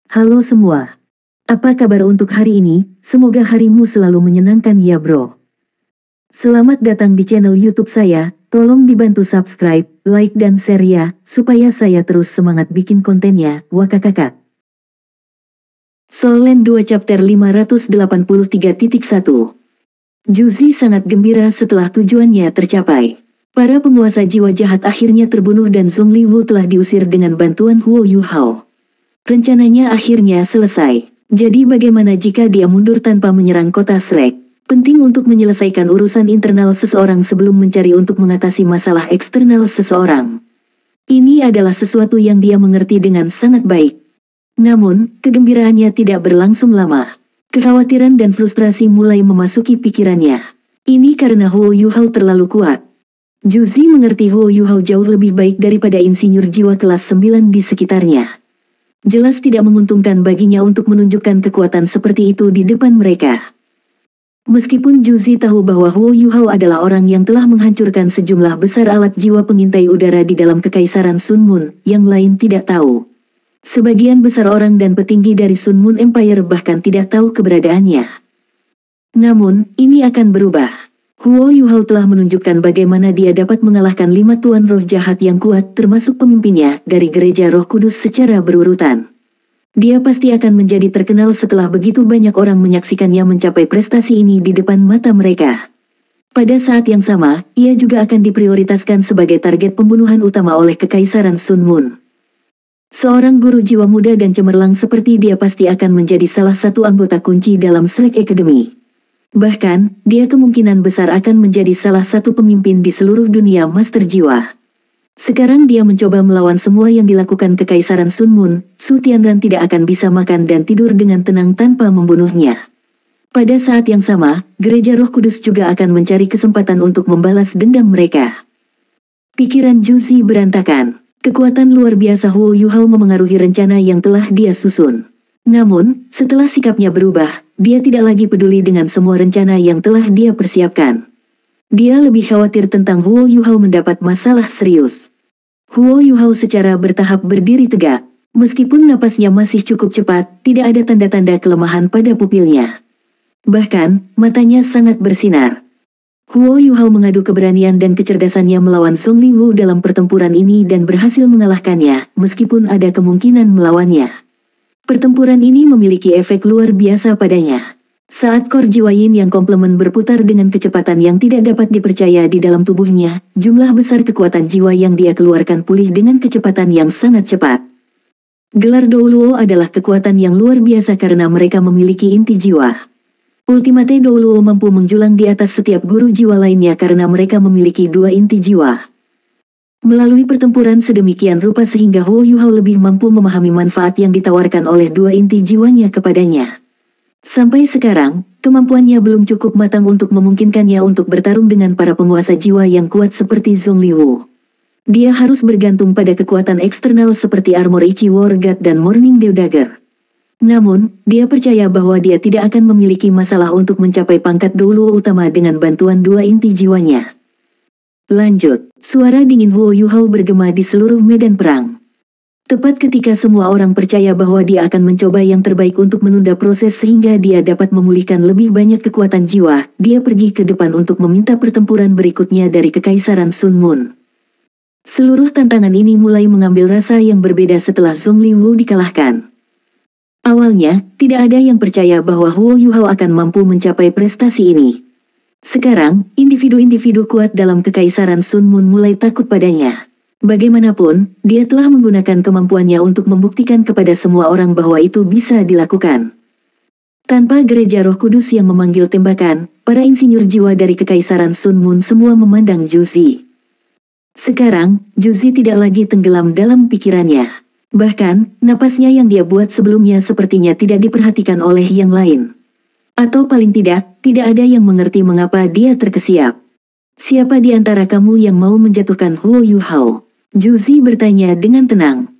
Halo semua. Apa kabar untuk hari ini? Semoga harimu selalu menyenangkan ya bro. Selamat datang di channel YouTube saya. Tolong dibantu subscribe, like dan share ya, supaya saya terus semangat bikin kontennya. Wakakakak. Soul Land 2 Chapter 583.1. Juzi sangat gembira setelah tujuannya tercapai. Para penguasa jiwa jahat akhirnya terbunuh dan Zhongli Wu telah diusir dengan bantuan Huo Yuhao. Rencananya akhirnya selesai. Jadi bagaimana jika dia mundur tanpa menyerang kota Shrek? Penting untuk menyelesaikan urusan internal seseorang sebelum mencari untuk mengatasi masalah eksternal seseorang. Ini adalah sesuatu yang dia mengerti dengan sangat baik. Namun, kegembiraannya tidak berlangsung lama. Kekhawatiran dan frustrasi mulai memasuki pikirannya. Ini karena Huo Yuhao terlalu kuat. Juzi mengerti Huo Yuhao jauh lebih baik daripada insinyur jiwa kelas 9 di sekitarnya. Jelas tidak menguntungkan baginya untuk menunjukkan kekuatan seperti itu di depan mereka. Meskipun Juzi tahu bahwa Huo Yuhao adalah orang yang telah menghancurkan sejumlah besar alat jiwa pengintai udara di dalam kekaisaran Sun Moon, yang lain tidak tahu. Sebagian besar orang dan petinggi dari Sun Moon Empire bahkan tidak tahu keberadaannya. Namun, ini akan berubah. Huo Yuhao telah menunjukkan bagaimana dia dapat mengalahkan 5 tuan roh jahat yang kuat termasuk pemimpinnya dari gereja roh kudus secara berurutan. Dia pasti akan menjadi terkenal setelah begitu banyak orang menyaksikannya mencapai prestasi ini di depan mata mereka. Pada saat yang sama, ia juga akan diprioritaskan sebagai target pembunuhan utama oleh Kekaisaran Sun Moon. Seorang guru jiwa muda dan cemerlang seperti dia pasti akan menjadi salah satu anggota kunci dalam Shrek Academy. Bahkan, dia kemungkinan besar akan menjadi salah satu pemimpin di seluruh dunia master jiwa. Sekarang dia mencoba melawan semua yang dilakukan Kekaisaran Sun Moon, Su Tianran tidak akan bisa makan dan tidur dengan tenang tanpa membunuhnya. Pada saat yang sama, Gereja Roh Kudus juga akan mencari kesempatan untuk membalas dendam mereka. Pikiran Juzi berantakan. Kekuatan luar biasa Huo Yuhao memengaruhi rencana yang telah dia susun. Namun, setelah sikapnya berubah, dia tidak lagi peduli dengan semua rencana yang telah dia persiapkan. Dia lebih khawatir tentang Huo Yuhao mendapat masalah serius. Huo Yuhao secara bertahap berdiri tegak. Meskipun napasnya masih cukup cepat, tidak ada tanda-tanda kelemahan pada pupilnya. Bahkan, matanya sangat bersinar. Huo Yuhao mengadu keberanian dan kecerdasannya melawan Zhongli Wu dalam pertempuran ini dan berhasil mengalahkannya, meskipun ada kemungkinan melawannya. Pertempuran ini memiliki efek luar biasa padanya. Saat kor jiwa yin yang komplement berputar dengan kecepatan yang tidak dapat dipercaya di dalam tubuhnya, jumlah besar kekuatan jiwa yang dia keluarkan pulih dengan kecepatan yang sangat cepat. Gelar Douluo adalah kekuatan yang luar biasa karena mereka memiliki inti jiwa. Ultimate Douluo mampu menjulang di atas setiap guru jiwa lainnya karena mereka memiliki 2 inti jiwa. Melalui pertempuran sedemikian rupa sehingga Huo Yuhao lebih mampu memahami manfaat yang ditawarkan oleh 2 inti jiwanya kepadanya. Sampai sekarang, kemampuannya belum cukup matang untuk memungkinkannya untuk bertarung dengan para penguasa jiwa yang kuat seperti Zhongli Wu. Dia harus bergantung pada kekuatan eksternal seperti Armor Ichi War God dan Morning Dew Dagger. Namun, dia percaya bahwa dia tidak akan memiliki masalah untuk mencapai pangkat Douluo utama dengan bantuan 2 inti jiwanya. Lanjut, suara dingin Huo Yuhao bergema di seluruh medan perang. Tepat ketika semua orang percaya bahwa dia akan mencoba yang terbaik untuk menunda proses sehingga dia dapat memulihkan lebih banyak kekuatan jiwa, dia pergi ke depan untuk meminta pertempuran berikutnya dari Kekaisaran Sun Moon. Seluruh tantangan ini mulai mengambil rasa yang berbeda setelah Zhongli Wu dikalahkan. Awalnya, tidak ada yang percaya bahwa Huo Yuhao akan mampu mencapai prestasi ini. Sekarang, individu-individu kuat dalam Kekaisaran Sun Moon mulai takut padanya. Bagaimanapun, dia telah menggunakan kemampuannya untuk membuktikan kepada semua orang bahwa itu bisa dilakukan. Tanpa Gereja Roh Kudus yang memanggil tembakan, para insinyur jiwa dari Kekaisaran Sun Moon semua memandang Juzi. Sekarang, Juzi tidak lagi tenggelam dalam pikirannya. Bahkan, napasnya yang dia buat sebelumnya sepertinya tidak diperhatikan oleh yang lain. Atau paling tidak ada yang mengerti mengapa dia terkesiap. Siapa di antara kamu yang mau menjatuhkan Huo Yuhao? Juzi bertanya dengan tenang.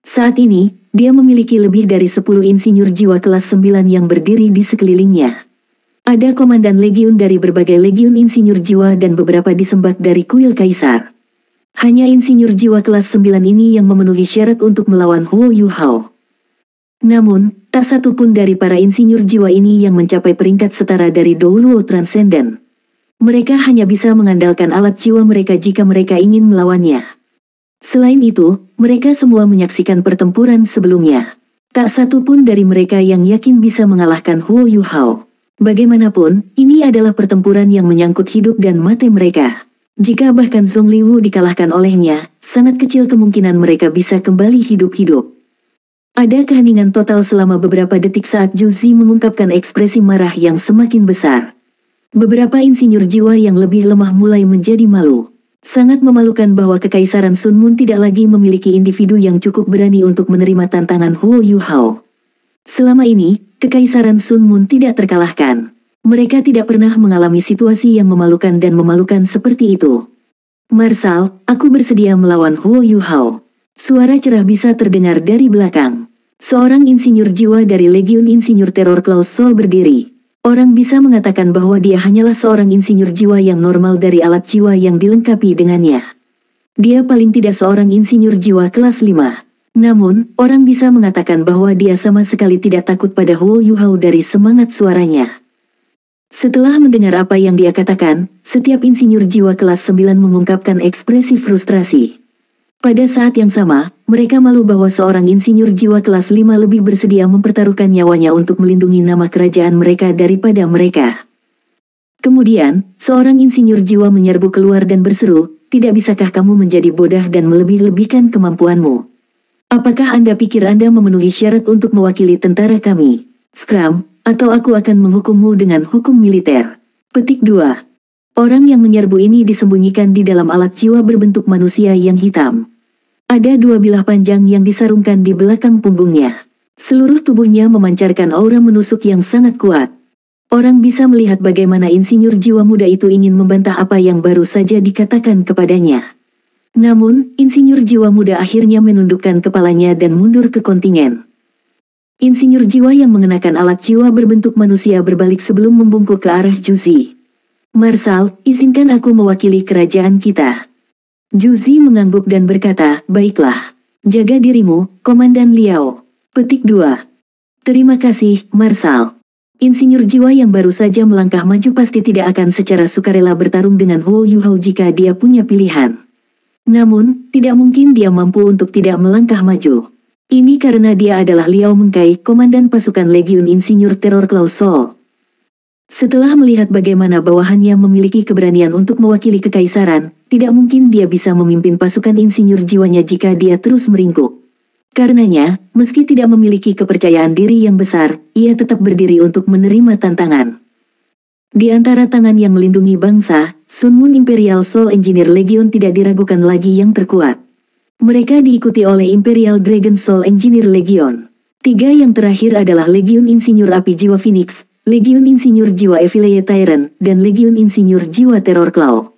Saat ini, dia memiliki lebih dari 10 insinyur jiwa kelas 9 yang berdiri di sekelilingnya. Ada komandan legiun dari berbagai legiun insinyur jiwa dan beberapa disembah dari kuil kaisar. Hanya insinyur jiwa kelas 9 ini yang memenuhi syarat untuk melawan Huo Yuhao. Namun, tak satu pun dari para insinyur jiwa ini yang mencapai peringkat setara dari Douluo Transcendent. Mereka hanya bisa mengandalkan alat jiwa mereka jika mereka ingin melawannya. Selain itu, mereka semua menyaksikan pertempuran sebelumnya. Tak satu pun dari mereka yang yakin bisa mengalahkan Huo Yuhao. Bagaimanapun, ini adalah pertempuran yang menyangkut hidup dan mati mereka. Jika bahkan Zhongli Wu dikalahkan olehnya, sangat kecil kemungkinan mereka bisa kembali hidup-hidup. Ada keheningan total selama beberapa detik saat Zhu Zi mengungkapkan ekspresi marah yang semakin besar. Beberapa insinyur jiwa yang lebih lemah mulai menjadi malu. Sangat memalukan bahwa Kekaisaran Sun Mun tidak lagi memiliki individu yang cukup berani untuk menerima tantangan Huo Yuhao. Selama ini, Kekaisaran Sun Mun tidak terkalahkan. Mereka tidak pernah mengalami situasi yang memalukan dan memalukan seperti itu. Marshal, aku bersedia melawan Huo Yuhao. Suara cerah bisa terdengar dari belakang. Seorang insinyur jiwa dari Legiun Insinyur Teror Klaus Sol berdiri. Orang bisa mengatakan bahwa dia hanyalah seorang insinyur jiwa yang normal dari alat jiwa yang dilengkapi dengannya. Dia paling tidak seorang insinyur jiwa kelas 5. Namun, orang bisa mengatakan bahwa dia sama sekali tidak takut pada Huo Yuhao dari semangat suaranya. Setelah mendengar apa yang dia katakan, setiap insinyur jiwa kelas 9 mengungkapkan ekspresi frustrasi. Pada saat yang sama, mereka malu bahwa seorang insinyur jiwa kelas 5 lebih bersedia mempertaruhkan nyawanya untuk melindungi nama kerajaan mereka daripada mereka. Kemudian, seorang insinyur jiwa menyerbu keluar dan berseru, "Tidak bisakah kamu menjadi bodoh dan melebih-lebihkan kemampuanmu? Apakah Anda pikir Anda memenuhi syarat untuk mewakili tentara kami, Scrum, atau aku akan menghukummu dengan hukum militer?" Petik 2. Orang yang menyerbu ini disembunyikan di dalam alat jiwa berbentuk manusia yang hitam. Ada dua bilah panjang yang disarungkan di belakang punggungnya. Seluruh tubuhnya memancarkan aura menusuk yang sangat kuat. Orang bisa melihat bagaimana insinyur jiwa muda itu ingin membantah apa yang baru saja dikatakan kepadanya. Namun, insinyur jiwa muda akhirnya menundukkan kepalanya dan mundur ke kontingen. Insinyur jiwa yang mengenakan alat jiwa berbentuk manusia berbalik sebelum membungkuk ke arah Zhu Zi. "Marshal, izinkan aku mewakili kerajaan kita." Zhu Zi mengangguk dan berkata, "Baiklah. Jaga dirimu, Komandan Liao." Petik 2. Terima kasih, Marshal. Insinyur jiwa yang baru saja melangkah maju pasti tidak akan secara sukarela bertarung dengan Huo Yuhao jika dia punya pilihan. Namun, tidak mungkin dia mampu untuk tidak melangkah maju. Ini karena dia adalah Liao Mengkai, Komandan Pasukan Legiun Insinyur Teror Klaus Sol. Setelah melihat bagaimana bawahannya memiliki keberanian untuk mewakili kekaisaran, tidak mungkin dia bisa memimpin pasukan insinyur jiwanya jika dia terus meringkuk. Karenanya, meski tidak memiliki kepercayaan diri yang besar, ia tetap berdiri untuk menerima tantangan. Di antara tangan yang melindungi bangsa, Sun Mun Imperial Soul Engineer Legion tidak diragukan lagi yang terkuat. Mereka diikuti oleh Imperial Dragon Soul Engineer Legion. 3 yang terakhir adalah Legiun Insinyur Api Jiwa Phoenix, Legiun Insinyur Jiwa Affiliate Tyrant, dan Legiun Insinyur Jiwa Teror Claw.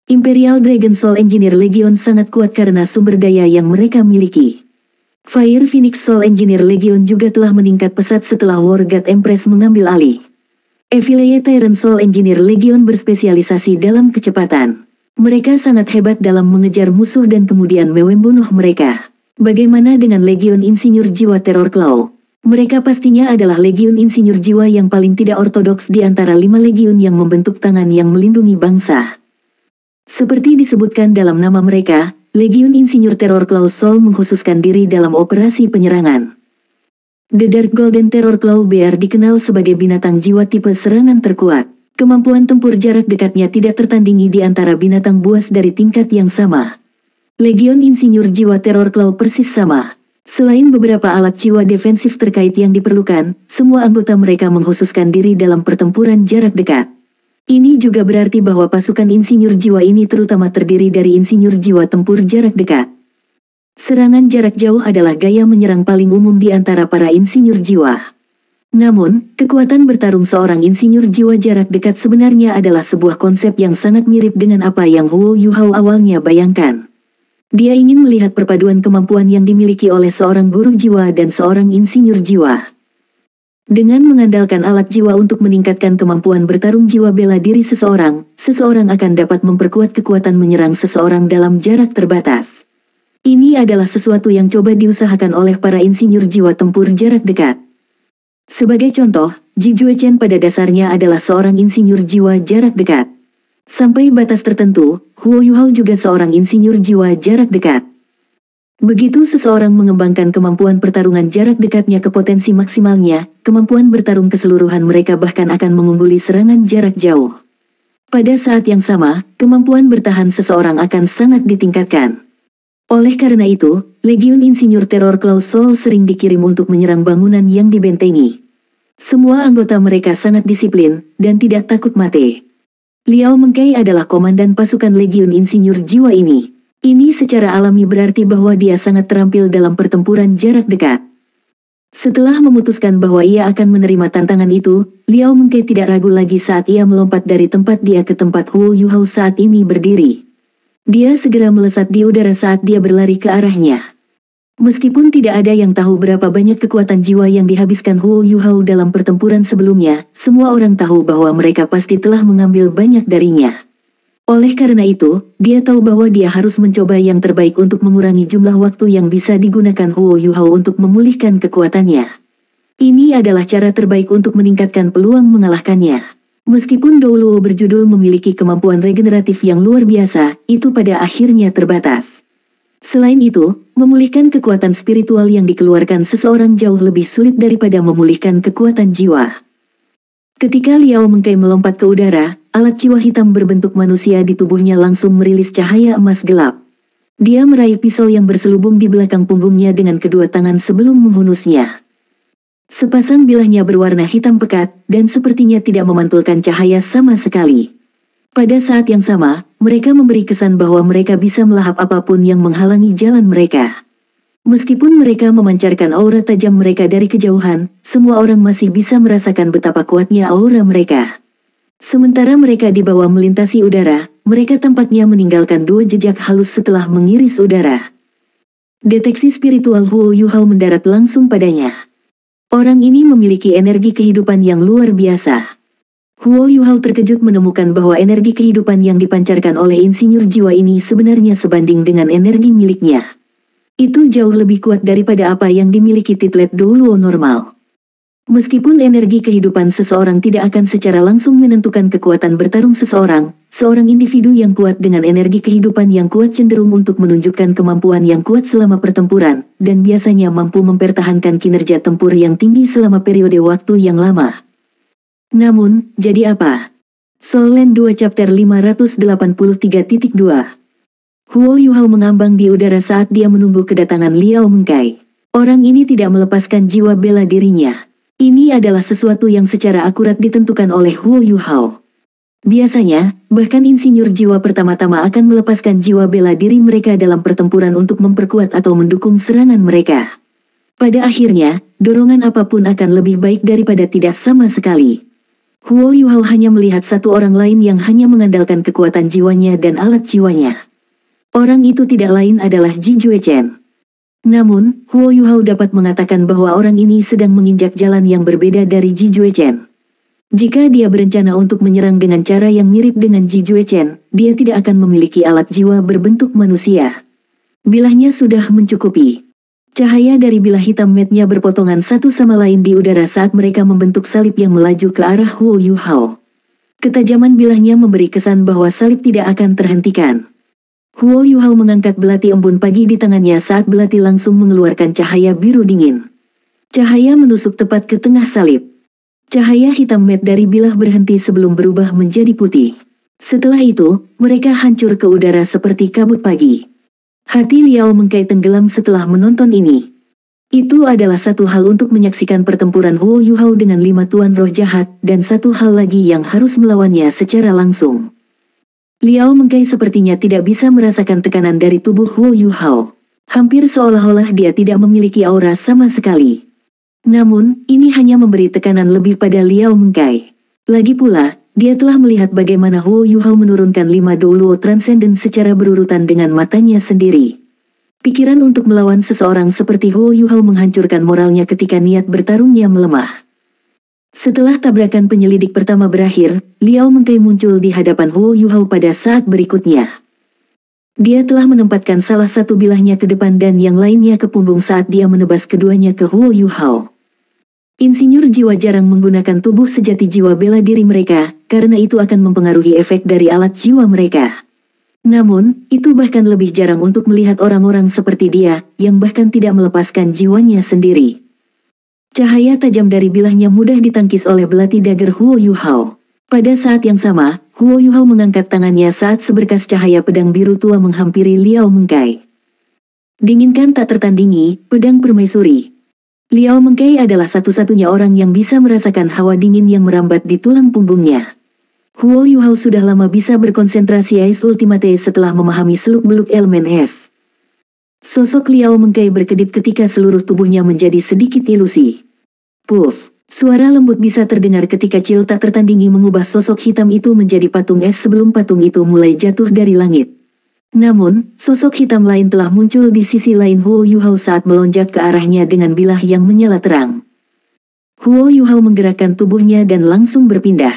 Imperial Dragon Soul Engineer Legion sangat kuat karena sumber daya yang mereka miliki. Fire Phoenix Soul Engineer Legion juga telah meningkat pesat setelah War God Empress mengambil alih. Affiliate Tyrant Soul Engineer Legion berspesialisasi dalam kecepatan. Mereka sangat hebat dalam mengejar musuh dan kemudian membunuh mereka. Bagaimana dengan Legiun Insinyur Jiwa Teror Claw? Mereka pastinya adalah Legiun Insinyur Jiwa yang paling tidak ortodoks di antara 5 legiun yang membentuk tangan yang melindungi bangsa. Seperti disebutkan dalam nama mereka, Legiun Insinyur Teror Claw Soul mengkhususkan diri dalam operasi penyerangan. The Dark Golden Terror Claw Bear dikenal sebagai binatang jiwa tipe serangan terkuat. Kemampuan tempur jarak dekatnya tidak tertandingi di antara binatang buas dari tingkat yang sama. Legiun Insinyur Jiwa Teror Claw persis sama. Selain beberapa alat jiwa defensif terkait yang diperlukan, semua anggota mereka mengkhususkan diri dalam pertempuran jarak dekat. Ini juga berarti bahwa pasukan insinyur jiwa ini terutama terdiri dari insinyur jiwa tempur jarak dekat. Serangan jarak jauh adalah gaya menyerang paling umum di antara para insinyur jiwa. Namun, kekuatan bertarung seorang insinyur jiwa jarak dekat sebenarnya adalah sebuah konsep yang sangat mirip dengan apa yang Huo Yuhao awalnya bayangkan. Dia ingin melihat perpaduan kemampuan yang dimiliki oleh seorang guru jiwa dan seorang insinyur jiwa. Dengan mengandalkan alat jiwa untuk meningkatkan kemampuan bertarung jiwa bela diri seseorang, seseorang akan dapat memperkuat kekuatan menyerang seseorang dalam jarak terbatas. Ini adalah sesuatu yang coba diusahakan oleh para insinyur jiwa tempur jarak dekat. Sebagai contoh, Ji Juechen pada dasarnya adalah seorang insinyur jiwa jarak dekat. Sampai batas tertentu, Huo Yuhao juga seorang insinyur jiwa jarak dekat. Begitu seseorang mengembangkan kemampuan pertarungan jarak dekatnya ke potensi maksimalnya, kemampuan bertarung keseluruhan mereka bahkan akan mengungguli serangan jarak jauh. Pada saat yang sama, kemampuan bertahan seseorang akan sangat ditingkatkan. Oleh karena itu, Legiun Insinyur Teror Klaus Soul sering dikirim untuk menyerang bangunan yang dibentengi. Semua anggota mereka sangat disiplin, dan tidak takut mati. Liao Mengkai adalah komandan pasukan Legiun Insinyur Jiwa ini. Ini secara alami berarti bahwa dia sangat terampil dalam pertempuran jarak dekat. Setelah memutuskan bahwa ia akan menerima tantangan itu, Liao Mengkai tidak ragu lagi saat ia melompat dari tempat dia ke tempat Huo Yuhao saat ini berdiri. Dia segera melesat di udara saat dia berlari ke arahnya. Meskipun tidak ada yang tahu berapa banyak kekuatan jiwa yang dihabiskan Huo Yuhao dalam pertempuran sebelumnya, semua orang tahu bahwa mereka pasti telah mengambil banyak darinya. Oleh karena itu, dia tahu bahwa dia harus mencoba yang terbaik untuk mengurangi jumlah waktu yang bisa digunakan Huo Yuhao untuk memulihkan kekuatannya. Ini adalah cara terbaik untuk meningkatkan peluang mengalahkannya. Meskipun Douluo berjudul memiliki kemampuan regeneratif yang luar biasa, itu pada akhirnya terbatas. Selain itu, memulihkan kekuatan spiritual yang dikeluarkan seseorang jauh lebih sulit daripada memulihkan kekuatan jiwa. Ketika Liao Mengkai melompat ke udara, alat jiwa hitam berbentuk manusia di tubuhnya langsung merilis cahaya emas gelap. Dia meraih pisau yang berselubung di belakang punggungnya dengan kedua tangan sebelum menghunusnya. Sepasang bilahnya berwarna hitam pekat, dan sepertinya tidak memantulkan cahaya sama sekali. Pada saat yang sama, mereka memberi kesan bahwa mereka bisa melahap apapun yang menghalangi jalan mereka. Meskipun mereka memancarkan aura tajam mereka dari kejauhan, semua orang masih bisa merasakan betapa kuatnya aura mereka. Sementara mereka dibawa melintasi udara, mereka tampaknya meninggalkan dua jejak halus setelah mengiris udara. Deteksi spiritual Huo Yuhao mendarat langsung padanya. Orang ini memiliki energi kehidupan yang luar biasa. Huo Yuhao terkejut menemukan bahwa energi kehidupan yang dipancarkan oleh insinyur jiwa ini sebenarnya sebanding dengan energi miliknya. Itu jauh lebih kuat daripada apa yang dimiliki titlet Douluo normal. Meskipun energi kehidupan seseorang tidak akan secara langsung menentukan kekuatan bertarung seseorang, seorang individu yang kuat dengan energi kehidupan yang kuat cenderung untuk menunjukkan kemampuan yang kuat selama pertempuran, dan biasanya mampu mempertahankan kinerja tempur yang tinggi selama periode waktu yang lama. Namun, jadi apa? Soul Land 2 Chapter 583.2 Huo Yuhao mengambang di udara saat dia menunggu kedatangan Liao Mengkai. Orang ini tidak melepaskan jiwa bela dirinya. Ini adalah sesuatu yang secara akurat ditentukan oleh Huo Yuhao. Biasanya, bahkan insinyur jiwa pertama-tama akan melepaskan jiwa bela diri mereka dalam pertempuran untuk memperkuat atau mendukung serangan mereka. Pada akhirnya, dorongan apapun akan lebih baik daripada tidak sama sekali. Huo Yuhao hanya melihat satu orang lain yang hanya mengandalkan kekuatan jiwanya dan alat jiwanya. Orang itu tidak lain adalah Ji Juechen. Namun, Huo Yuhao dapat mengatakan bahwa orang ini sedang menginjak jalan yang berbeda dari Ji Juechen. Jika dia berencana untuk menyerang dengan cara yang mirip dengan Ji Juechen, dia tidak akan memiliki alat jiwa berbentuk manusia. Bilahnya sudah mencukupi. Cahaya dari bilah hitam matnya berpotongan satu sama lain di udara saat mereka membentuk salib yang melaju ke arah Huo Yuhao. Ketajaman bilahnya memberi kesan bahwa salib tidak akan terhentikan. Huo Yuhao mengangkat belati embun pagi di tangannya saat belati langsung mengeluarkan cahaya biru dingin. Cahaya menusuk tepat ke tengah salib. Cahaya hitam mat dari bilah berhenti sebelum berubah menjadi putih. Setelah itu, mereka hancur ke udara seperti kabut pagi. Hati Liao Mengkai tenggelam setelah menonton ini. Itu adalah satu hal untuk menyaksikan pertempuran Huo Yuhao dengan 5 tuan roh jahat, dan satu hal lagi yang harus melawannya secara langsung. Liao Mengkai sepertinya tidak bisa merasakan tekanan dari tubuh Huo Yuhao. Hampir seolah-olah dia tidak memiliki aura sama sekali. Namun, ini hanya memberi tekanan lebih pada Liao Mengkai. Lagi pula, dia telah melihat bagaimana Huo Yuhao menurunkan 5 Douluo Transcendent secara berurutan dengan matanya sendiri. Pikiran untuk melawan seseorang seperti Huo Yuhao menghancurkan moralnya ketika niat bertarungnya melemah. Setelah tabrakan penyelidik pertama berakhir, Liao Mengkai muncul di hadapan Huo Yuhao pada saat berikutnya. Dia telah menempatkan salah satu bilahnya ke depan dan yang lainnya ke punggung saat dia menebas keduanya ke Huo Yuhao. Insinyur jiwa jarang menggunakan tubuh sejati jiwa bela diri mereka, karena itu akan mempengaruhi efek dari alat jiwa mereka. Namun, itu bahkan lebih jarang untuk melihat orang-orang seperti dia, yang bahkan tidak melepaskan jiwanya sendiri. Cahaya tajam dari bilahnya mudah ditangkis oleh belati dagger Huo Yuhao. Pada saat yang sama, Huo Yuhao mengangkat tangannya saat seberkas cahaya pedang biru tua menghampiri Liao Mengkai. Dinginkan tak tertandingi, pedang permaisuri. Liao Mengkai adalah satu-satunya orang yang bisa merasakan hawa dingin yang merambat di tulang punggungnya. Huo Yuhao sudah lama bisa berkonsentrasi Ais Ultimate setelah memahami seluk-beluk elemen es. Sosok Liao Mengkai berkedip ketika seluruh tubuhnya menjadi sedikit ilusi. Puff, suara lembut bisa terdengar ketika Cil tak tertandingi mengubah sosok hitam itu menjadi patung es sebelum patung itu mulai jatuh dari langit. Namun, sosok hitam lain telah muncul di sisi lain Huo Yuhao saat melonjak ke arahnya dengan bilah yang menyala terang. Huo Yuhao menggerakkan tubuhnya dan langsung berpindah.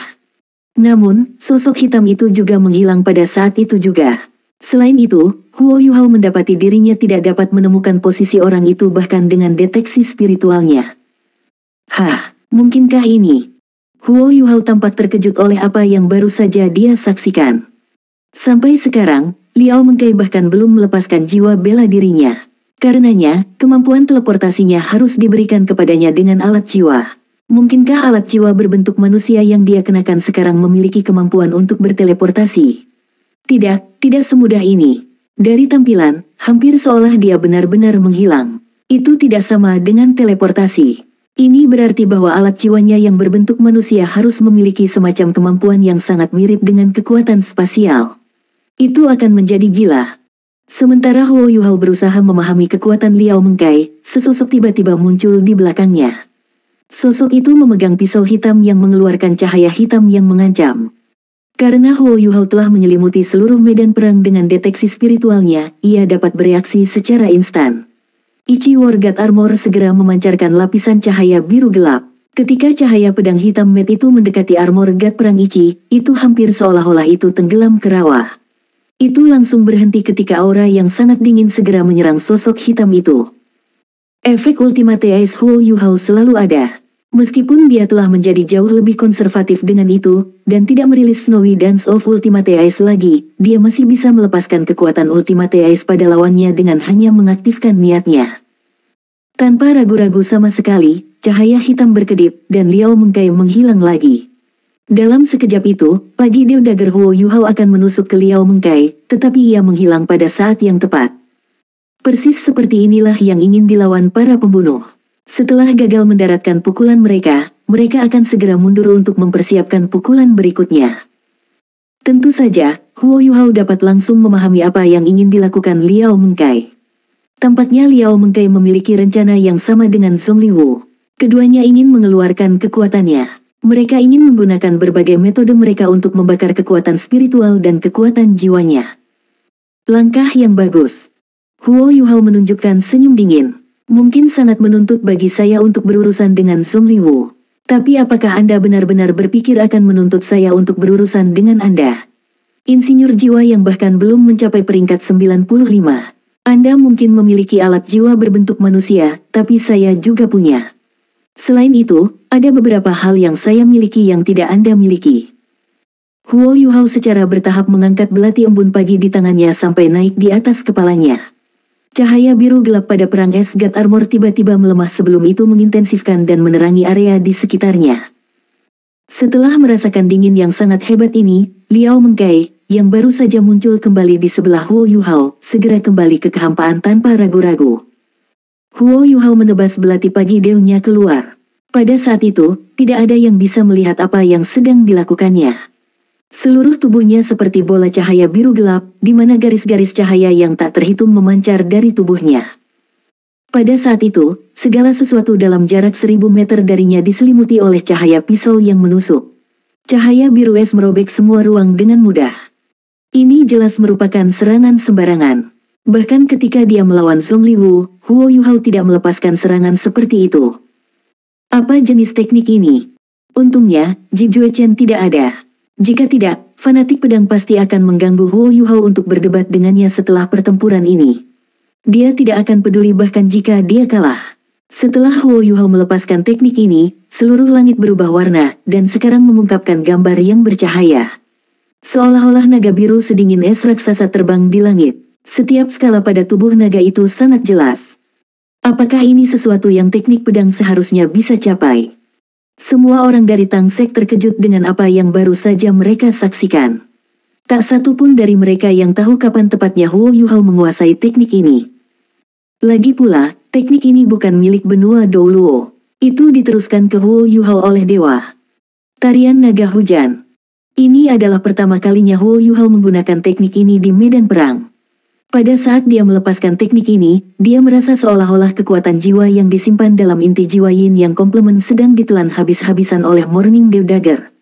Namun, sosok hitam itu juga menghilang pada saat itu juga. Selain itu, Huo Yuhao mendapati dirinya tidak dapat menemukan posisi orang itu bahkan dengan deteksi spiritualnya. Hah, mungkinkah ini? Huo Yuhao tampak terkejut oleh apa yang baru saja dia saksikan. Sampai sekarang, Liao Mengkai bahkan belum melepaskan jiwa bela dirinya. Karenanya, kemampuan teleportasinya harus diberikan kepadanya dengan alat jiwa. Mungkinkah alat jiwa berbentuk manusia yang dia kenakan sekarang memiliki kemampuan untuk berteleportasi? Tidak semudah ini. Dari tampilan, hampir seolah dia benar-benar menghilang. Itu tidak sama dengan teleportasi. Ini berarti bahwa alat jiwanya yang berbentuk manusia harus memiliki semacam kemampuan yang sangat mirip dengan kekuatan spasial. Itu akan menjadi gila. Sementara Huo Yuhao berusaha memahami kekuatan Liao Mengkai, sesosok tiba-tiba muncul di belakangnya. Sosok itu memegang pisau hitam yang mengeluarkan cahaya hitam yang mengancam. Karena Huo Yuhao telah menyelimuti seluruh medan perang dengan deteksi spiritualnya, ia dapat bereaksi secara instan. Ichi War God Armor segera memancarkan lapisan cahaya biru gelap. Ketika cahaya pedang hitam Met itu mendekati armor God perang Ichi, itu hampir seolah-olah itu tenggelam ke rawa. Itu langsung berhenti ketika aura yang sangat dingin segera menyerang sosok hitam itu. Efek Ultimate Ice Huo Yuhao selalu ada. Meskipun dia telah menjadi jauh lebih konservatif dengan itu, dan tidak merilis Snowy Dance of Ultimate Ice lagi, dia masih bisa melepaskan kekuatan Ultimate Ice pada lawannya dengan hanya mengaktifkan niatnya. Tanpa ragu-ragu sama sekali, cahaya hitam berkedip, dan Liao Mengkai menghilang lagi. Dalam sekejap itu, pagi Dew Dagger Huo Yuhao akan menusuk ke Liao Mengkai, tetapi ia menghilang pada saat yang tepat. Persis seperti inilah yang ingin dilawan para pembunuh. Setelah gagal mendaratkan pukulan mereka akan segera mundur untuk mempersiapkan pukulan berikutnya. Tentu saja, Huo Yuhao dapat langsung memahami apa yang ingin dilakukan Liao Mengkai. Tampaknya Liao Mengkai memiliki rencana yang sama dengan Zhongli Wu. Keduanya ingin mengeluarkan kekuatannya. Mereka ingin menggunakan berbagai metode mereka untuk membakar kekuatan spiritual dan kekuatan jiwanya. Langkah yang bagus. Huo Yuhao menunjukkan senyum dingin. Mungkin sangat menuntut bagi saya untuk berurusan dengan Zhongli Wu. Tapi apakah Anda benar-benar berpikir akan menuntut saya untuk berurusan dengan Anda? Insinyur jiwa yang bahkan belum mencapai peringkat 95. Anda mungkin memiliki alat jiwa berbentuk manusia, tapi saya juga punya. Selain itu, ada beberapa hal yang saya miliki yang tidak Anda miliki. Huo Yuhao secara bertahap mengangkat belati embun pagi di tangannya sampai naik di atas kepalanya. Cahaya biru gelap pada perang es God Armor tiba-tiba melemah sebelum itu mengintensifkan dan menerangi area di sekitarnya. Setelah merasakan dingin yang sangat hebat ini, Liao Mengkai, yang baru saja muncul kembali di sebelah Huo Yuhao, segera kembali ke kehampaan tanpa ragu-ragu. Huo Yuhao menebas belati pagi Dew-nya keluar. Pada saat itu, tidak ada yang bisa melihat apa yang sedang dilakukannya. Seluruh tubuhnya seperti bola cahaya biru gelap, di mana garis-garis cahaya yang tak terhitung memancar dari tubuhnya. Pada saat itu, segala sesuatu dalam jarak 1000 meter darinya diselimuti oleh cahaya pisau yang menusuk. Cahaya biru es merobek semua ruang dengan mudah. Ini jelas merupakan serangan sembarangan. Bahkan ketika dia melawan Zhongli Wu, Huo Yuhao tidak melepaskan serangan seperti itu. Apa jenis teknik ini? Untungnya, Ji Jue Chen tidak ada. Jika tidak, Fanatik pedang pasti akan mengganggu Huo Yuhao untuk berdebat dengannya setelah pertempuran ini. Dia tidak akan peduli bahkan jika dia kalah. Setelah Huo Yuhao melepaskan teknik ini, seluruh langit berubah warna, dan sekarang mengungkapkan gambar yang bercahaya. Seolah-olah naga biru sedingin es raksasa terbang di langit. Setiap skala pada tubuh naga itu sangat jelas. Apakah ini sesuatu yang teknik pedang seharusnya bisa capai? Semua orang dari Tang Sek terkejut dengan apa yang baru saja mereka saksikan. Tak satu pun dari mereka yang tahu kapan tepatnya Huo Yuhao menguasai teknik ini. Lagi pula, teknik ini bukan milik benua Douluo. Itu diteruskan ke Huo Yuhao oleh dewa. Tarian Naga Hujan. Ini adalah pertama kalinya Huo Yuhao menggunakan teknik ini di medan perang. Pada saat dia melepaskan teknik ini, dia merasa seolah-olah kekuatan jiwa yang disimpan dalam inti jiwa Yin yang komplement sedang ditelan habis-habisan oleh Morning Dew Dagger.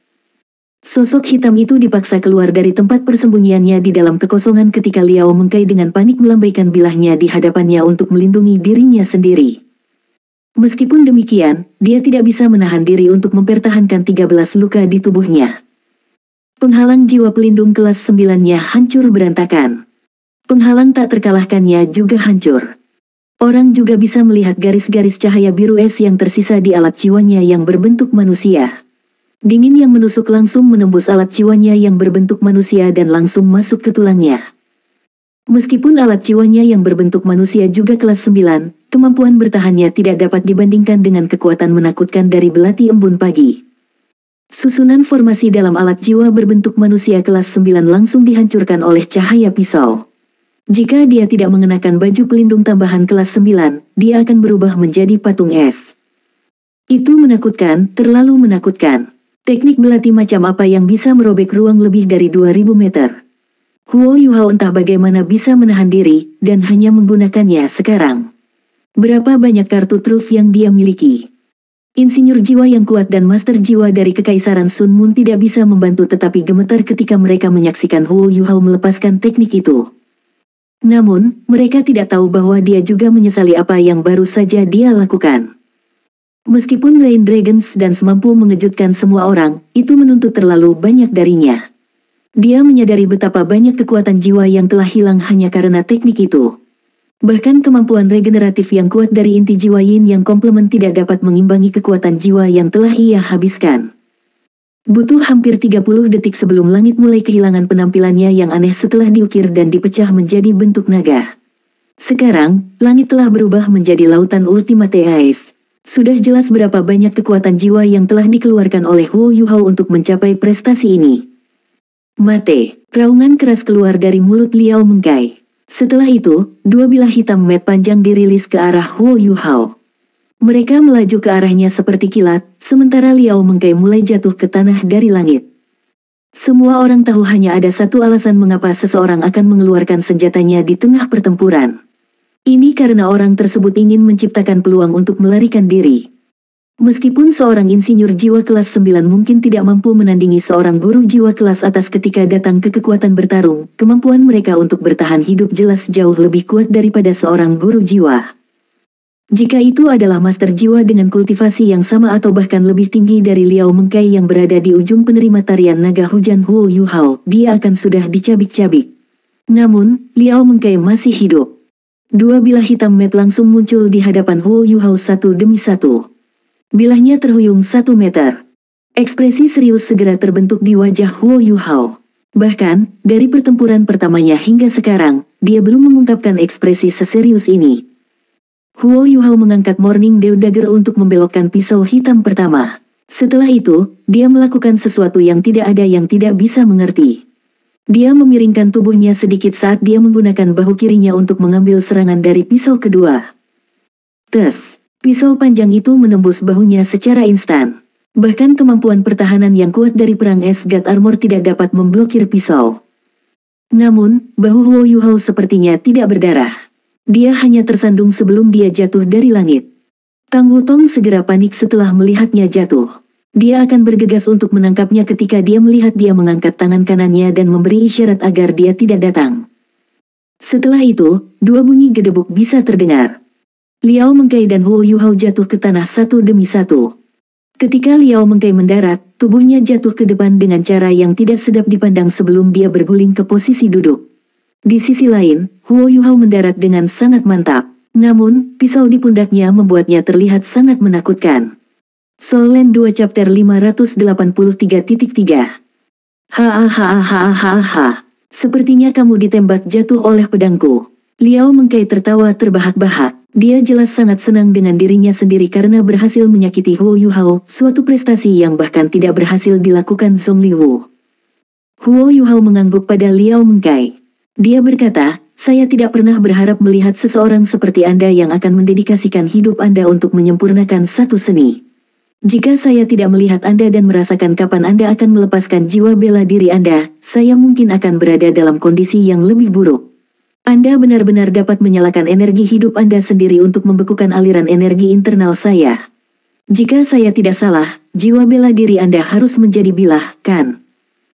Sosok hitam itu dipaksa keluar dari tempat persembunyiannya di dalam kekosongan ketika Liao Mengkai dengan panik melambaikan bilahnya di hadapannya untuk melindungi dirinya sendiri. Meskipun demikian, dia tidak bisa menahan diri untuk mempertahankan 13 luka di tubuhnya. Penghalang jiwa pelindung kelas 9-nya hancur berantakan. Penghalang tak terkalahkannya juga hancur. Orang juga bisa melihat garis-garis cahaya biru es yang tersisa di alat jiwanya yang berbentuk manusia. Dingin yang menusuk langsung menembus alat jiwanya yang berbentuk manusia dan langsung masuk ke tulangnya. Meskipun alat jiwanya yang berbentuk manusia juga kelas 9, kemampuan bertahannya tidak dapat dibandingkan dengan kekuatan menakutkan dari belati embun pagi. Susunan formasi dalam alat jiwa berbentuk manusia kelas 9 langsung dihancurkan oleh cahaya pisau. Jika dia tidak mengenakan baju pelindung tambahan kelas 9, dia akan berubah menjadi patung es. Itu menakutkan, terlalu menakutkan. Teknik belati macam apa yang bisa merobek ruang lebih dari 2000 meter? Huo Yuhao entah bagaimana bisa menahan diri, dan hanya menggunakannya sekarang. Berapa banyak kartu truf yang dia miliki? Insinyur jiwa yang kuat dan master jiwa dari Kekaisaran Sun Moon tidak bisa membantu tetapi gemetar ketika mereka menyaksikan Huo Yuhao melepaskan teknik itu. Namun, mereka tidak tahu bahwa dia juga menyesali apa yang baru saja dia lakukan. Meskipun Rain Dragons dan semampu mengejutkan semua orang, itu menuntut terlalu banyak darinya. Dia menyadari betapa banyak kekuatan jiwa yang telah hilang hanya karena teknik itu. Bahkan kemampuan regeneratif yang kuat dari inti jiwa Yin yang komplement tidak dapat mengimbangi kekuatan jiwa yang telah ia habiskan. Butuh hampir 30 detik sebelum langit mulai kehilangan penampilannya yang aneh setelah diukir dan dipecah menjadi bentuk naga. Sekarang, langit telah berubah menjadi lautan Ultimate Ice. Sudah jelas berapa banyak kekuatan jiwa yang telah dikeluarkan oleh Huo Yuhao untuk mencapai prestasi ini. Mate, raungan keras keluar dari mulut Liao Mengkai. Setelah itu, dua bilah hitam mat panjang dirilis ke arah Huo Yuhao. Mereka melaju ke arahnya seperti kilat, sementara Liao Mengkai mulai jatuh ke tanah dari langit. Semua orang tahu hanya ada satu alasan mengapa seseorang akan mengeluarkan senjatanya di tengah pertempuran. Ini karena orang tersebut ingin menciptakan peluang untuk melarikan diri. Meskipun seorang insinyur jiwa kelas 9 mungkin tidak mampu menandingi seorang guru jiwa kelas atas ketika datang ke kekuatan bertarung, kemampuan mereka untuk bertahan hidup jelas jauh lebih kuat daripada seorang guru jiwa. Jika itu adalah master jiwa dengan kultivasi yang sama atau bahkan lebih tinggi dari Liao Mengkai yang berada di ujung penerima tarian naga hujan Huo Yuhao, dia akan sudah dicabik-cabik. Namun, Liao Mengkai masih hidup. Dua bilah hitam mat langsung muncul di hadapan Huo Yuhao satu demi satu. Bilahnya terhuyung 1 meter. Ekspresi serius segera terbentuk di wajah Huo Yuhao. Bahkan, dari pertempuran pertamanya hingga sekarang, dia belum mengungkapkan ekspresi seserius ini. Huo Yuhao mengangkat Morning Dew Dagger untuk membelokkan pisau hitam pertama. Setelah itu, dia melakukan sesuatu yang tidak ada yang tidak bisa mengerti. Dia memiringkan tubuhnya sedikit saat dia menggunakan bahu kirinya untuk mengambil serangan dari pisau kedua. Tes, pisau panjang itu menembus bahunya secara instan. Bahkan kemampuan pertahanan yang kuat dari perang es God Armor tidak dapat memblokir pisau. Namun, bahu Huo Yuhao sepertinya tidak berdarah. Dia hanya tersandung sebelum dia jatuh dari langit. Tang Wutong segera panik setelah melihatnya jatuh. Dia akan bergegas untuk menangkapnya ketika dia melihat dia mengangkat tangan kanannya dan memberi isyarat agar dia tidak datang. Setelah itu, dua bunyi gedebuk bisa terdengar. Liao Mengkai dan Huo Yuhao jatuh ke tanah satu demi satu. Ketika Liao Mengkai mendarat, tubuhnya jatuh ke depan dengan cara yang tidak sedap dipandang sebelum dia berguling ke posisi duduk. Di sisi lain, Huo Yuhao mendarat dengan sangat mantap. Namun, pisau di pundaknya membuatnya terlihat sangat menakutkan. Soul Land 2 Chapter 583.3 Hahaha, sepertinya kamu ditembak jatuh oleh pedangku. Liao Mengkai tertawa terbahak-bahak. Dia jelas sangat senang dengan dirinya sendiri karena berhasil menyakiti Huo Yuhao, suatu prestasi yang bahkan tidak berhasil dilakukan Zhongli Wu. Huo Yuhao mengangguk pada Liao Mengkai. Dia berkata, saya tidak pernah berharap melihat seseorang seperti Anda yang akan mendedikasikan hidup Anda untuk menyempurnakan satu seni. Jika saya tidak melihat Anda dan merasakan kapan Anda akan melepaskan jiwa bela diri Anda, saya mungkin akan berada dalam kondisi yang lebih buruk. Anda benar-benar dapat menyalakan energi hidup Anda sendiri untuk membekukan aliran energi internal saya. Jika saya tidak salah, jiwa bela diri Anda harus menjadi bilah, kan?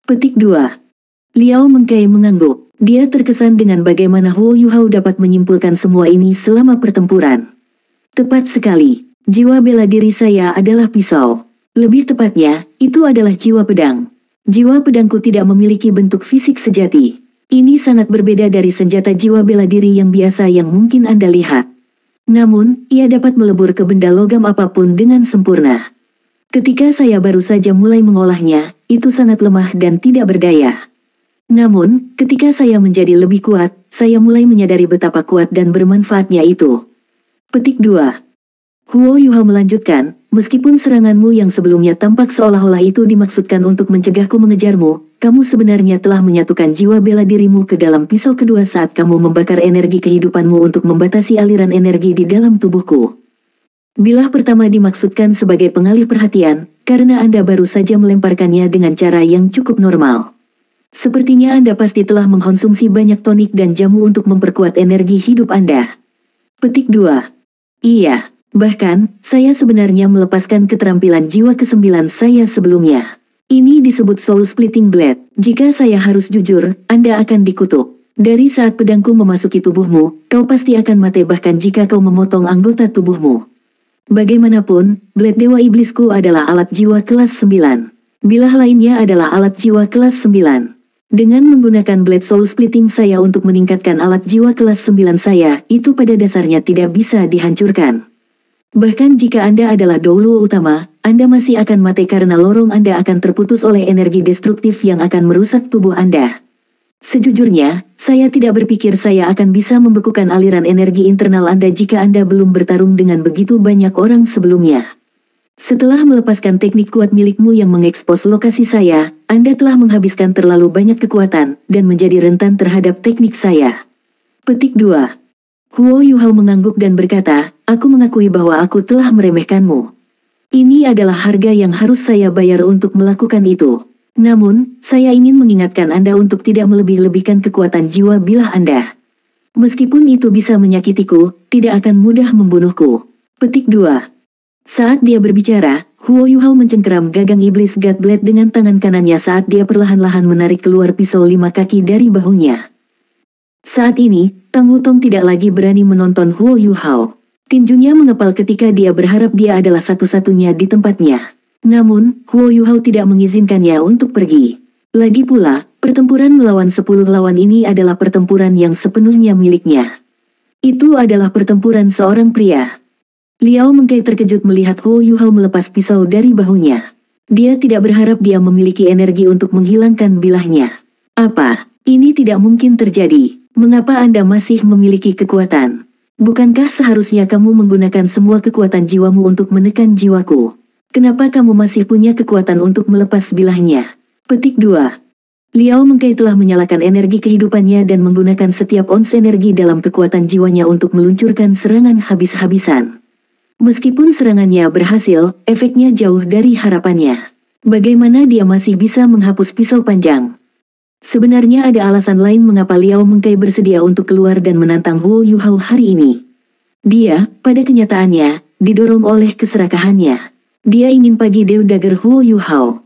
Petik 2. Liao Mengkai mengangguk. Dia terkesan dengan bagaimana Huo Yuhao dapat menyimpulkan semua ini selama pertempuran. Tepat sekali. Jiwa bela diri saya adalah pisau. Lebih tepatnya, itu adalah jiwa pedang. Jiwa pedangku tidak memiliki bentuk fisik sejati. Ini sangat berbeda dari senjata jiwa bela diri yang biasa yang mungkin Anda lihat. Namun, ia dapat melebur ke benda logam apapun dengan sempurna. Ketika saya baru saja mulai mengolahnya, itu sangat lemah dan tidak berdaya. Namun, ketika saya menjadi lebih kuat, saya mulai menyadari betapa kuat dan bermanfaatnya itu. Petik 2. Huo Yuhao melanjutkan, meskipun seranganmu yang sebelumnya tampak seolah-olah itu dimaksudkan untuk mencegahku mengejarmu, kamu sebenarnya telah menyatukan jiwa bela dirimu ke dalam pisau kedua saat kamu membakar energi kehidupanmu untuk membatasi aliran energi di dalam tubuhku. Bilah pertama dimaksudkan sebagai pengalih perhatian, karena Anda baru saja melemparkannya dengan cara yang cukup normal. Sepertinya Anda pasti telah mengkonsumsi banyak tonik dan jamu untuk memperkuat energi hidup Anda. Petik 2. Iya. Bahkan, saya sebenarnya melepaskan keterampilan jiwa ke-9 saya sebelumnya. Ini disebut Soul Splitting Blade. Jika saya harus jujur, Anda akan dikutuk. Dari saat pedangku memasuki tubuhmu, kau pasti akan mati bahkan jika kau memotong anggota tubuhmu. Bagaimanapun, Blade Dewa Iblisku adalah alat jiwa kelas 9. Bilah lainnya adalah alat jiwa kelas 9. Dengan menggunakan Blade Soul Splitting saya untuk meningkatkan alat jiwa kelas 9 saya, itu pada dasarnya tidak bisa dihancurkan. Bahkan jika Anda adalah Douluo utama, Anda masih akan mati karena lorong Anda akan terputus oleh energi destruktif yang akan merusak tubuh Anda. Sejujurnya, saya tidak berpikir saya akan bisa membekukan aliran energi internal Anda jika Anda belum bertarung dengan begitu banyak orang sebelumnya. Setelah melepaskan teknik kuat milikmu yang mengekspos lokasi saya, Anda telah menghabiskan terlalu banyak kekuatan dan menjadi rentan terhadap teknik saya. Petik 2. Huo Yuhao mengangguk dan berkata, aku mengakui bahwa aku telah meremehkanmu. Ini adalah harga yang harus saya bayar untuk melakukan itu. Namun, saya ingin mengingatkan Anda untuk tidak melebih-lebihkan kekuatan jiwa bilah Anda. Meskipun itu bisa menyakitiku, tidak akan mudah membunuhku. Petik 2. Saat dia berbicara, Huo Yuhao mencengkeram gagang iblis God Blade dengan tangan kanannya saat dia perlahan-lahan menarik keluar pisau 5 kaki dari bahunya. Saat ini, Tang Hutong tidak lagi berani menonton Huo Yuhao. Tinjunya mengepal ketika dia berharap dia adalah satu-satunya di tempatnya. Namun, Huo Yuhao tidak mengizinkannya untuk pergi. Lagi pula, pertempuran melawan 10 lawan ini adalah pertempuran yang sepenuhnya miliknya. Itu adalah pertempuran seorang pria. Liao Mengkai terkejut melihat Huo Yuhao melepas pisau dari bahunya. Dia tidak berharap dia memiliki energi untuk menghilangkan bilahnya. Apa? Ini tidak mungkin terjadi. Mengapa Anda masih memiliki kekuatan? Bukankah seharusnya kamu menggunakan semua kekuatan jiwamu untuk menekan jiwaku? Kenapa kamu masih punya kekuatan untuk melepas bilahnya? Petik 2. Liao Mengkai telah menyalakan energi kehidupannya dan menggunakan setiap ons energi dalam kekuatan jiwanya untuk meluncurkan serangan habis-habisan. Meskipun serangannya berhasil, efeknya jauh dari harapannya. Bagaimana dia masih bisa menghapus pisau panjang? Sebenarnya ada alasan lain mengapa Liao Mengkai bersedia untuk keluar dan menantang Huo Yuhao hari ini. Dia, pada kenyataannya, didorong oleh keserakahannya. Dia ingin pagi Dew Dagger Huo Yuhao.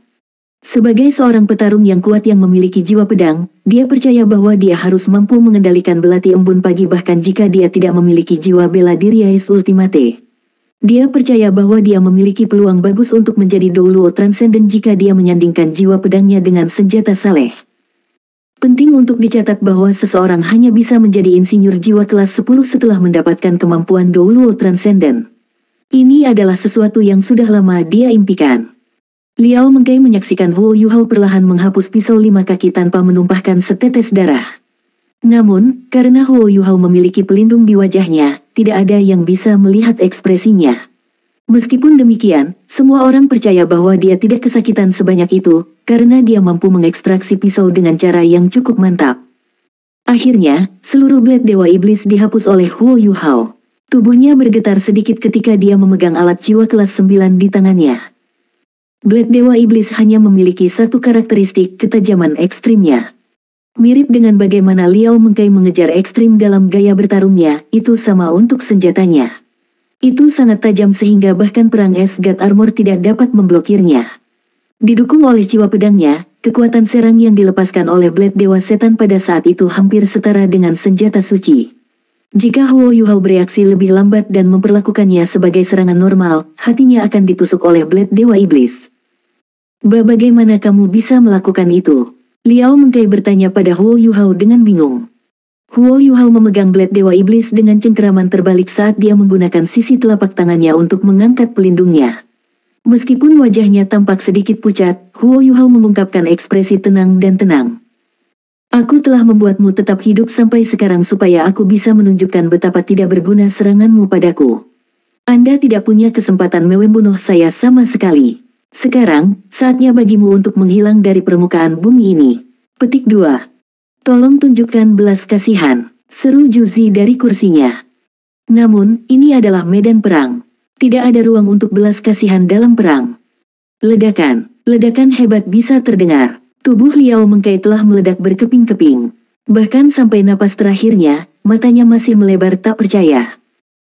Sebagai seorang petarung yang kuat yang memiliki jiwa pedang, dia percaya bahwa dia harus mampu mengendalikan belati embun pagi bahkan jika dia tidak memiliki jiwa bela diri Ais Ultimate. Dia percaya bahwa dia memiliki peluang bagus untuk menjadi Douluo Transcendent jika dia menyandingkan jiwa pedangnya dengan senjata saleh. Penting untuk dicatat bahwa seseorang hanya bisa menjadi insinyur jiwa kelas 10 setelah mendapatkan kemampuan Douluo Transcendent. Ini adalah sesuatu yang sudah lama dia impikan. Liao Mengkai menyaksikan Huo Yuhao perlahan menghapus pisau 5 kaki tanpa menumpahkan setetes darah. Namun, karena Huo Yuhao memiliki pelindung di wajahnya, tidak ada yang bisa melihat ekspresinya. Meskipun demikian, semua orang percaya bahwa dia tidak kesakitan sebanyak itu, karena dia mampu mengekstraksi pisau dengan cara yang cukup mantap. Akhirnya, seluruh blade Dewa Iblis dihapus oleh Huo Yuhao. Tubuhnya bergetar sedikit ketika dia memegang alat jiwa kelas 9 di tangannya. Blade Dewa Iblis hanya memiliki satu karakteristik ketajaman ekstrimnya. Mirip dengan bagaimana Liao Mengkai mengejar ekstrim dalam gaya bertarungnya, itu sama untuk senjatanya. Itu sangat tajam sehingga bahkan perang es God Armor tidak dapat memblokirnya. Didukung oleh jiwa pedangnya, kekuatan serang yang dilepaskan oleh Blade Dewa Setan pada saat itu hampir setara dengan senjata suci. Jika Huo Yuhao bereaksi lebih lambat dan memperlakukannya sebagai serangan normal, hatinya akan ditusuk oleh Blade Dewa Iblis. Bagaimana kamu bisa melakukan itu? Liao Mengkai bertanya pada Huo Yuhao dengan bingung. Huo Yuhao memegang blade Dewa Iblis dengan cengkeraman terbalik saat dia menggunakan sisi telapak tangannya untuk mengangkat pelindungnya. Meskipun wajahnya tampak sedikit pucat, Huo Yuhao mengungkapkan ekspresi tenang dan tenang. Aku telah membuatmu tetap hidup sampai sekarang supaya aku bisa menunjukkan betapa tidak berguna seranganmu padaku. Anda tidak punya kesempatan membunuh saya sama sekali. Sekarang, saatnya bagimu untuk menghilang dari permukaan bumi ini. Petik 2. Tolong tunjukkan belas kasihan, seru Juzi dari kursinya. Namun, ini adalah medan perang. Tidak ada ruang untuk belas kasihan dalam perang. Ledakan hebat bisa terdengar. Tubuh Liao Mengkai telah meledak berkeping-keping. Bahkan sampai napas terakhirnya, matanya masih melebar tak percaya.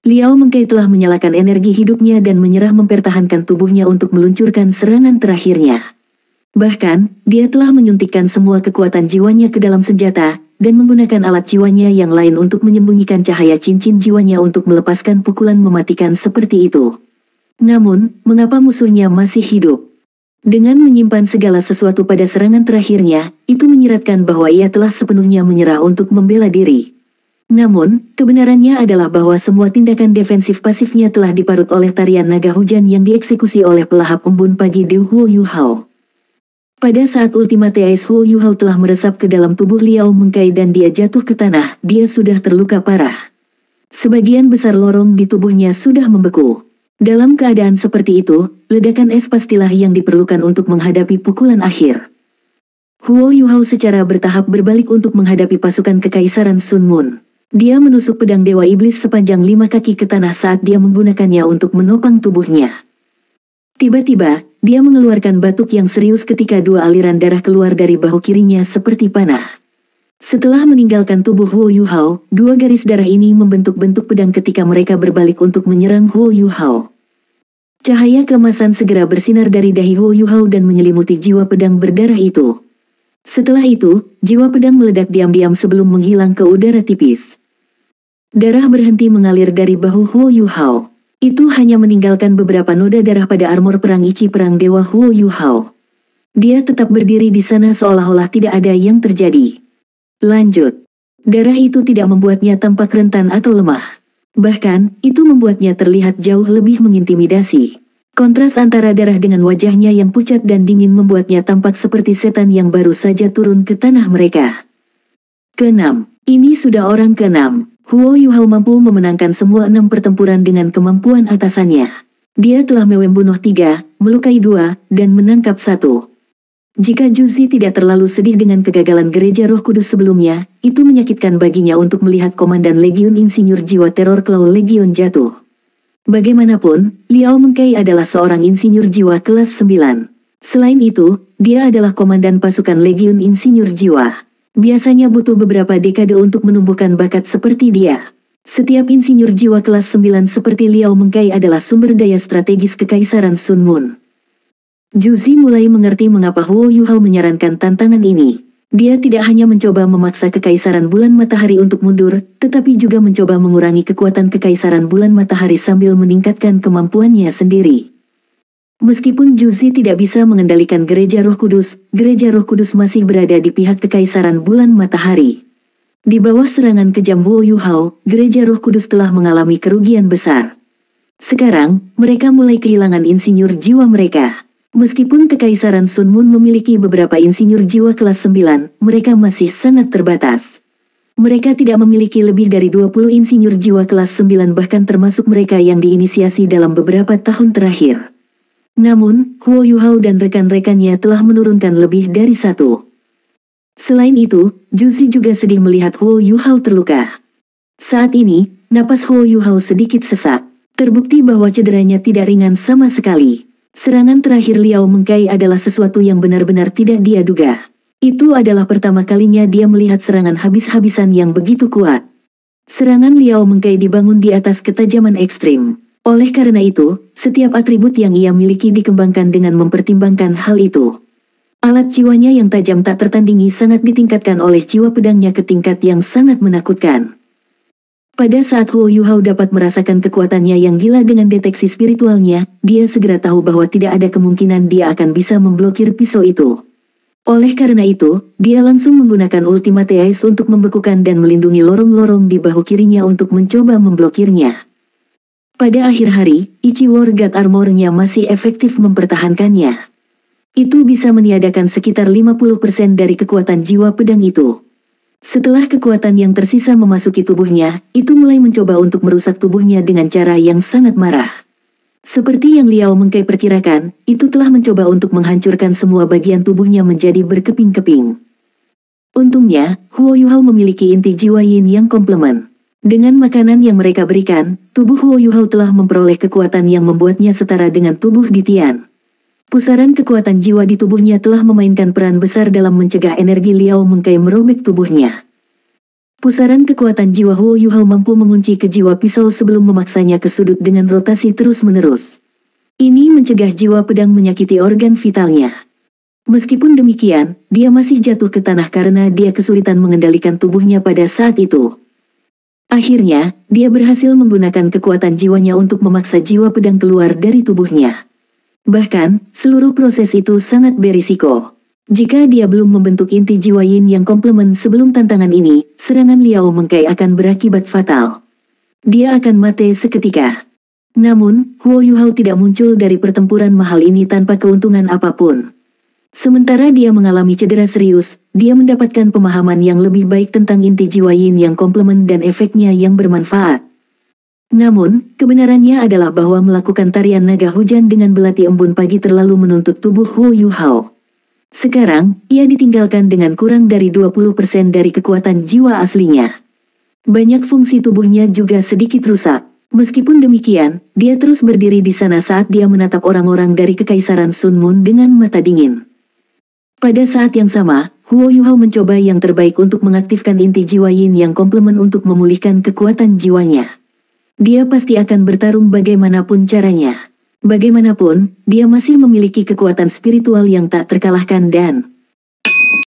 Liao Mengkai telah menyalakan energi hidupnya dan menyerah mempertahankan tubuhnya untuk meluncurkan serangan terakhirnya. Bahkan, dia telah menyuntikkan semua kekuatan jiwanya ke dalam senjata, dan menggunakan alat jiwanya yang lain untuk menyembunyikan cahaya cincin jiwanya untuk melepaskan pukulan mematikan seperti itu. Namun, mengapa musuhnya masih hidup? Dengan menyimpan segala sesuatu pada serangan terakhirnya, itu menyiratkan bahwa ia telah sepenuhnya menyerah untuk membela diri. Namun, kebenarannya adalah bahwa semua tindakan defensif pasifnya telah diparut oleh tarian naga hujan yang dieksekusi oleh pelahap embun pagi Dewa Huo Yuhao. Pada saat Ultimate Ice Huo Yuhao telah meresap ke dalam tubuh Liao Mengkai dan dia jatuh ke tanah, dia sudah terluka parah. Sebagian besar lorong di tubuhnya sudah membeku. Dalam keadaan seperti itu, ledakan es pastilah yang diperlukan untuk menghadapi pukulan akhir. Huo Yuhao secara bertahap berbalik untuk menghadapi pasukan Kekaisaran Sun Moon. Dia menusuk pedang Dewa Iblis sepanjang 5 kaki ke tanah saat dia menggunakannya untuk menopang tubuhnya. Tiba-tiba, dia mengeluarkan batuk yang serius ketika 2 aliran darah keluar dari bahu kirinya seperti panah. Setelah meninggalkan tubuh Huo Yuhao, 2 garis darah ini membentuk-bentuk pedang ketika mereka berbalik untuk menyerang Huo Yuhao. Cahaya keemasan segera bersinar dari dahi Huo Yuhao dan menyelimuti jiwa pedang berdarah itu. Setelah itu, jiwa pedang meledak diam-diam sebelum menghilang ke udara tipis. Darah berhenti mengalir dari bahu Huo Yuhao. Itu hanya meninggalkan beberapa noda darah pada armor perang Ichi perang Dewa Huo Yuhao. Dia tetap berdiri di sana seolah-olah tidak ada yang terjadi. Lanjut. Darah itu tidak membuatnya tampak rentan atau lemah. Bahkan, itu membuatnya terlihat jauh lebih mengintimidasi. Kontras antara darah dengan wajahnya yang pucat dan dingin membuatnya tampak seperti setan yang baru saja turun ke tanah mereka. Keenam. Ini sudah orang keenam. Huo Yuhao mampu memenangkan semua 6 pertempuran dengan kemampuan atasannya. Dia telah membunuh 3, melukai 2, dan menangkap 1. Jika Juzi tidak terlalu sedih dengan kegagalan Gereja Roh Kudus sebelumnya, itu menyakitkan baginya untuk melihat Komandan Legiun Insinyur Jiwa Teror Claw Legion jatuh. Bagaimanapun, Liao Mengkai adalah seorang insinyur jiwa kelas 9. Selain itu, dia adalah komandan pasukan Legiun Insinyur Jiwa. Biasanya butuh beberapa dekade untuk menumbuhkan bakat seperti dia. Setiap insinyur jiwa kelas 9 seperti Liao Mengkai adalah sumber daya strategis Kekaisaran Sun Moon. Juzi mulai mengerti mengapa Huo Yuhao menyarankan tantangan ini. Dia tidak hanya mencoba memaksa Kekaisaran Bulan Matahari untuk mundur, tetapi juga mencoba mengurangi kekuatan Kekaisaran Bulan Matahari sambil meningkatkan kemampuannya sendiri. Meskipun Juzi tidak bisa mengendalikan Gereja Roh Kudus masih berada di pihak Kekaisaran Bulan Matahari. Di bawah serangan kejam Huo Yuhao, Gereja Roh Kudus telah mengalami kerugian besar. Sekarang, mereka mulai kehilangan insinyur jiwa mereka. Meskipun Kekaisaran Sun Moon memiliki beberapa insinyur jiwa kelas 9, mereka masih sangat terbatas. Mereka tidak memiliki lebih dari 20 insinyur jiwa kelas 9 bahkan termasuk mereka yang diinisiasi dalam beberapa tahun terakhir. Namun, Huo Yuhao dan rekan-rekannya telah menurunkan lebih dari satu. Selain itu, Juzi juga sedih melihat Huo Yuhao terluka. Saat ini, napas Huo Yuhao sedikit sesak. Terbukti bahwa cederanya tidak ringan sama sekali. Serangan terakhir Liao Mengkai adalah sesuatu yang benar-benar tidak dia duga. Itu adalah pertama kalinya dia melihat serangan habis-habisan yang begitu kuat. Serangan Liao Mengkai dibangun di atas ketajaman ekstrim. Oleh karena itu, setiap atribut yang ia miliki dikembangkan dengan mempertimbangkan hal itu. Alat jiwanya yang tajam tak tertandingi sangat ditingkatkan oleh jiwa pedangnya ke tingkat yang sangat menakutkan. Pada saat Huo Yuhao dapat merasakan kekuatannya yang gila dengan deteksi spiritualnya, dia segera tahu bahwa tidak ada kemungkinan dia akan bisa memblokir pisau itu. Oleh karena itu, dia langsung menggunakan Ultimate Ice untuk membekukan dan melindungi lorong-lorong di bahu kirinya untuk mencoba memblokirnya. Pada akhir hari, Ichi War God Armor-nya masih efektif mempertahankannya. Itu bisa meniadakan sekitar 50% dari kekuatan jiwa pedang itu. Setelah kekuatan yang tersisa memasuki tubuhnya, itu mulai mencoba untuk merusak tubuhnya dengan cara yang sangat marah. Seperti yang Liao Mengkai perkirakan, itu telah mencoba untuk menghancurkan semua bagian tubuhnya menjadi berkeping-keping. Untungnya, Huo Yuhao memiliki inti jiwa yin yang komplement. Dengan makanan yang mereka berikan, tubuh Huo Yuhao telah memperoleh kekuatan yang membuatnya setara dengan tubuh Ditian. Pusaran kekuatan jiwa di tubuhnya telah memainkan peran besar dalam mencegah energi Liao Mengkai merobek tubuhnya. Pusaran kekuatan jiwa Huo Yuhao mampu mengunci ke jiwa pisau sebelum memaksanya ke sudut dengan rotasi terus-menerus. Ini mencegah jiwa pedang menyakiti organ vitalnya. Meskipun demikian, dia masih jatuh ke tanah karena dia kesulitan mengendalikan tubuhnya pada saat itu. Akhirnya, dia berhasil menggunakan kekuatan jiwanya untuk memaksa jiwa pedang keluar dari tubuhnya. Bahkan, seluruh proses itu sangat berisiko. Jika dia belum membentuk inti jiwa yin yang komplement sebelum tantangan ini, serangan Liao Mengkai akan berakibat fatal. Dia akan mati seketika. Namun, Huo Yuhao tidak muncul dari pertempuran mahal ini tanpa keuntungan apapun. Sementara dia mengalami cedera serius, dia mendapatkan pemahaman yang lebih baik tentang inti jiwa yin yang komplement dan efeknya yang bermanfaat. Namun, kebenarannya adalah bahwa melakukan tarian naga hujan dengan belati embun pagi terlalu menuntut tubuh Huo Yuhao. Sekarang, ia ditinggalkan dengan kurang dari 20% dari kekuatan jiwa aslinya. Banyak fungsi tubuhnya juga sedikit rusak. Meskipun demikian, dia terus berdiri di sana saat dia menatap orang-orang dari Kekaisaran Sun Moon dengan mata dingin. Pada saat yang sama, Huo Yuhao mencoba yang terbaik untuk mengaktifkan inti jiwa yin yang komplement untuk memulihkan kekuatan jiwanya. Dia pasti akan bertarung bagaimanapun caranya. Bagaimanapun, dia masih memiliki kekuatan spiritual yang tak terkalahkan dan